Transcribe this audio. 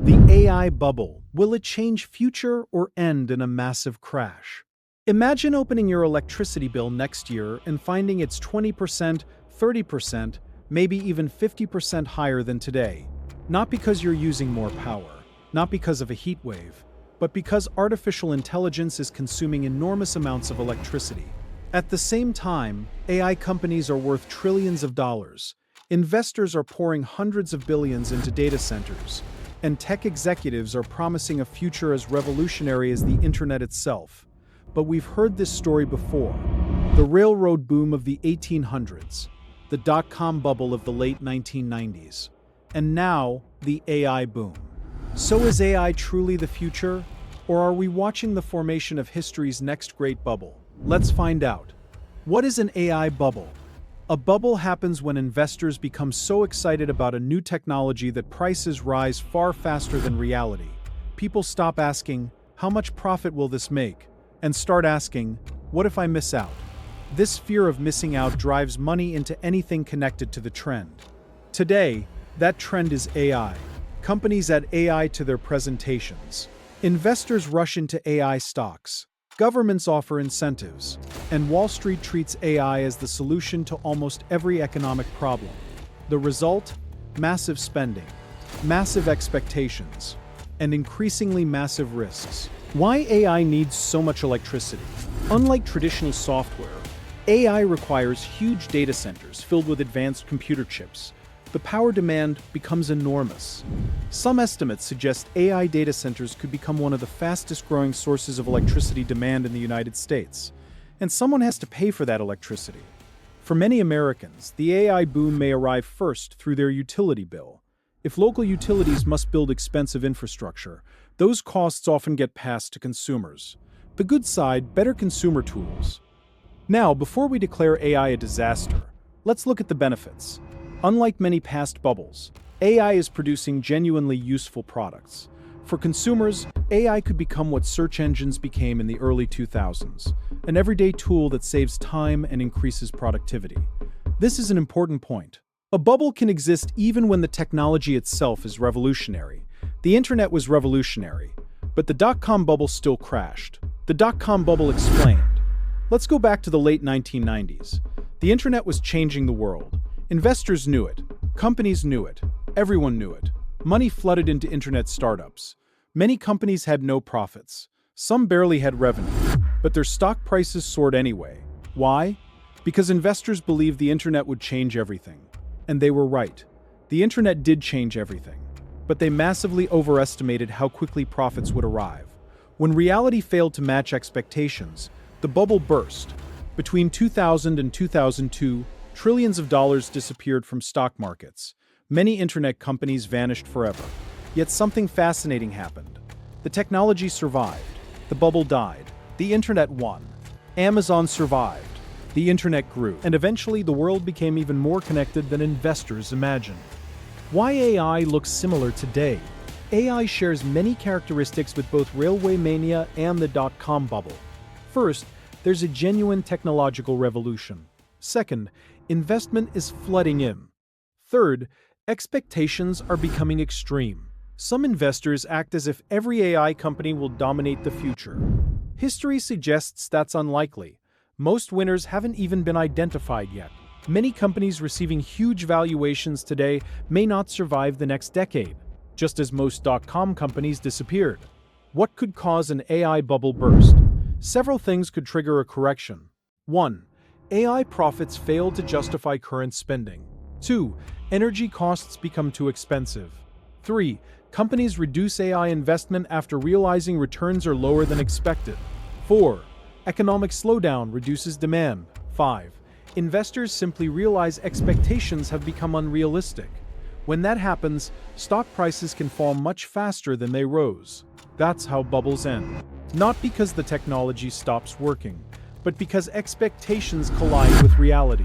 The AI bubble. Will it change future or end in a massive crash? Imagine opening your electricity bill next year and finding it's 20%, 30%, maybe even 50% higher than today. Not because you're using more power, not because of a heat wave, but because artificial intelligence is consuming enormous amounts of electricity. At the same time, AI companies are worth trillions of dollars. Investors are pouring hundreds of billions into data centers, and tech executives are promising a future as revolutionary as the internet itself. But we've heard this story before. The railroad boom of the 1800s, the dot-com bubble of the late 1990s, and now the AI boom. So is AI truly the future, or are we watching the formation of history's next great bubble? Let's find out. What is an AI bubble? A bubble happens when investors become so excited about a new technology that prices rise far faster than reality. People stop asking, how much profit will this make? And start asking, what if I miss out? This fear of missing out drives money into anything connected to the trend. Today, that trend is AI. Companies add AI to their presentations. Investors rush into AI stocks. Governments offer incentives, and Wall Street treats AI as the solution to almost every economic problem. The result? Massive spending, massive expectations, and increasingly massive risks. Why AI needs so much electricity? Unlike traditional software, AI requires huge data centers filled with advanced computer chips. The power demand becomes enormous. Some estimates suggest AI data centers could become one of the fastest-growing sources of electricity demand in the United States. And someone has to pay for that electricity. For many Americans, the AI boom may arrive first through their utility bill. If local utilities must build expensive infrastructure, those costs often get passed to consumers. The good side, better consumer tools. Now, before we declare AI a disaster, let's look at the benefits. Unlike many past bubbles, AI is producing genuinely useful products. For consumers, AI could become what search engines became in the early 2000s, an everyday tool that saves time and increases productivity. This is an important point. A bubble can exist even when the technology itself is revolutionary. The internet was revolutionary, but the dot-com bubble still crashed. The dot-com bubble explained. Let's go back to the late 1990s. The internet was changing the world. Investors knew it. Companies knew it. Everyone knew it. Money flooded into internet startups. Many companies had no profits. Some barely had revenue, but their stock prices soared anyway. Why? Because investors believed the internet would change everything. And they were right. The internet did change everything. But they massively overestimated how quickly profits would arrive. When reality failed to match expectations, the bubble burst. Between 2000 and 2002, trillions of dollars disappeared from stock markets. Many internet companies vanished forever. Yet something fascinating happened. The technology survived. The bubble died. The internet won. Amazon survived. The internet grew. And eventually the world became even more connected than investors imagined. Why AI looks similar today? AI shares many characteristics with both railway mania and the dot-com bubble. First, there's a genuine technological revolution. Second, investment is flooding in. Third, expectations are becoming extreme. Some investors act as if every AI company will dominate the future. History suggests that's unlikely. Most winners haven't even been identified yet. Many companies receiving huge valuations today may not survive the next decade, just as most dot-com companies disappeared. What could cause an AI bubble burst? Several things could trigger a correction. 1. AI profits fail to justify current spending. 2. Energy costs become too expensive. 3. Companies reduce AI investment after realizing returns are lower than expected. 4. Economic slowdown reduces demand. 5. Investors simply realize expectations have become unrealistic. When that happens, stock prices can fall much faster than they rose. That's how bubbles end. Not because the technology stops working, but because expectations collide with reality.